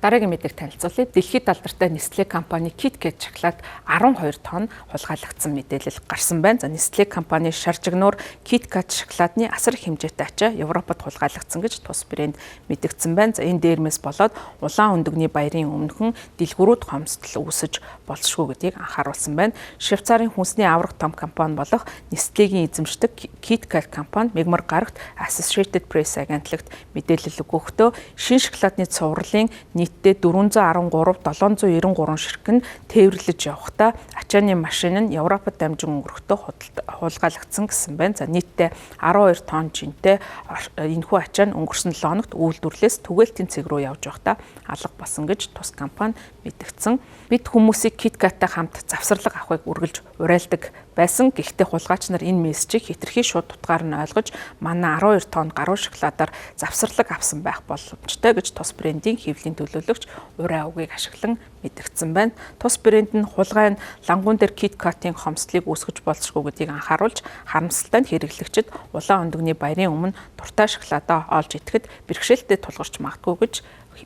Дараагийн мэдээг танилцуулъя. Дэлхийд алдартай Nestlé компани KitKat шоколад 12 тонн хулгайлагдсан мэдээлэл гарсан байна. За Nestlé компани шаржигнуур KitKat шоколадны асар хэмжээтэй ачаа Европод хулгайлагдсан гэж тус брэнд мэдгдсэн байна. За энэ дээрмээс болоод улаан өндөгний баярын өмнөхөн дэлгүүрүүд хомсдол үүсэж болшгүй гэдгийг анхааруулсан байна. Швейцарын хүнсний аврах том компани болох Nestlé-гийн эзэмшдэг KitKat компани мегмар гарагт Associated Press агентлагт мэдээлэл өгөхдөө шинэ шоколадны цувралын нийтдээ 413,793 ширхэг нь тээвэрлэж явахдаа ачааны машин нь Европод дамжин өнгөрөхдөө хулгайлагдсан гэсэн байна. За нийтдээ 12 тонн жинтэй энэхүү ачаа нь өнгөрсөн 7 хоногт үйлдвэрлэлээс түгээлтийн цэг рүү явж байхдаа алга болсон гэж тус компани мэдгдсэн. Бид хүмүүсийг KitKat-тай хамт завсарлага авахыг үргэлж уриалдаг байсан. Гэхдээ хулгайч нар энэ мессежийг хэтэрхий шууд утгаар нь ойлгож манай 12 тонн гаруй шоколадаар завсарлага авсан байх боломжтой гэж тус брендийн хэвлэлийн төлөөлөгч Урай авгийг ашиглан мэдгдсэн байна. Тус брэнд нь хулгай нь лангуун дээр KitKat-ийн хомсдлыг үүсгэж болзошгүй гэдгийг анхааруулж харамсалтай нь хэрэглэгчид улаан өндөгний баярын өмнө дуртай шоколадаа олж идэхэд бэрхшээлтэй тулгарч магадгүй гэж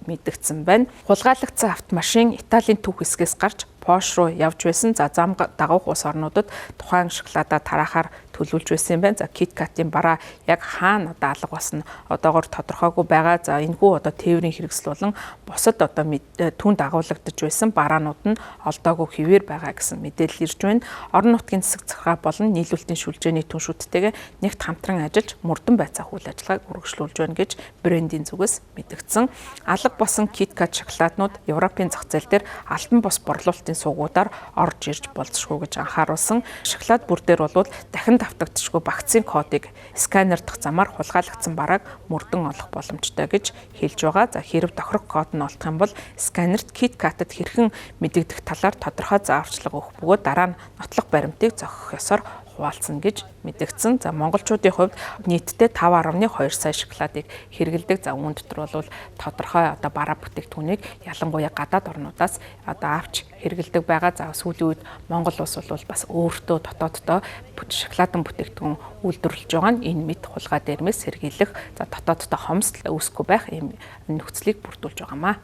мэдгдсэн байна. Хулгайлагдсан автомашин Италийн төв хэсгээс гарч Пош руу явж байсан. За зам дагавх улс орнуудад тухайн шоколадаа тараахаар төлөвлөж байсан юм байна. За KitKat-ийн бараа яг хаана одоо алга болсон одоогоор тодорхойгүй байгаа. За энэхүү одоо тээврийн хэрэгсэл болон бусад одоо түүнд агуулгадж байсан бараанууд нь олдоогүй хэвээр байгаа гэсэн мэдээлэл ирж байна. Орон нутгийн засаг захиргаа болон нийлүүлэлтийн шүлжээний түншүүдтэйгээ нэгт хамтран ажиллаж мөрдөн байцаах үйл ажиллагааг үргэлжлүүлж байна гэж брендийн зүгээс мэдгдсэн. Алга болсон KitKat шоколаднууд Европын зах зээл дээр альбан бус борлуулалтын суугуудаар орж ирж болзошгүй гэж анхааруулсан. Шоколад бүр дээр бол дахин давтагдчихгүй вакцины кодыг сканер дахь замаар хулгайлагдсан барааг мөрдөн олох боломжтой гэж хэлж байгаа. За хэрв тохирох код нь олдох юм бол сканерт KitKat-д хэрхэн мэдэгдэх талаар тодорхой зааварчилга өгөх бөгөөд дараа нь нотлох баримтыг зохих ёсоор хуваалцсан гэж мэдгдсэн. За монголчуудын хувьд нийтдээ 5.2 сая шоколадыг хэрэглэдэг. За үүн дотор бол тодорхой одоо бараа бүтээгдэхүүнийг ялангуяа гадаад орнуудаас одоо авч хэрэглэдэг байгаа. За сүүлийн үед Монгол улс бол бас өөртөө дотооддоо шоколадын бүтээгдэхүүн үйлдвэрлэж байгаа нь энэ мэд хулгай дээрмээс сэргийлэх, за дотооддоо хомсдол үүсэхгүй байх ийм нөхцөлийг бүрдүүлж байгаамаа.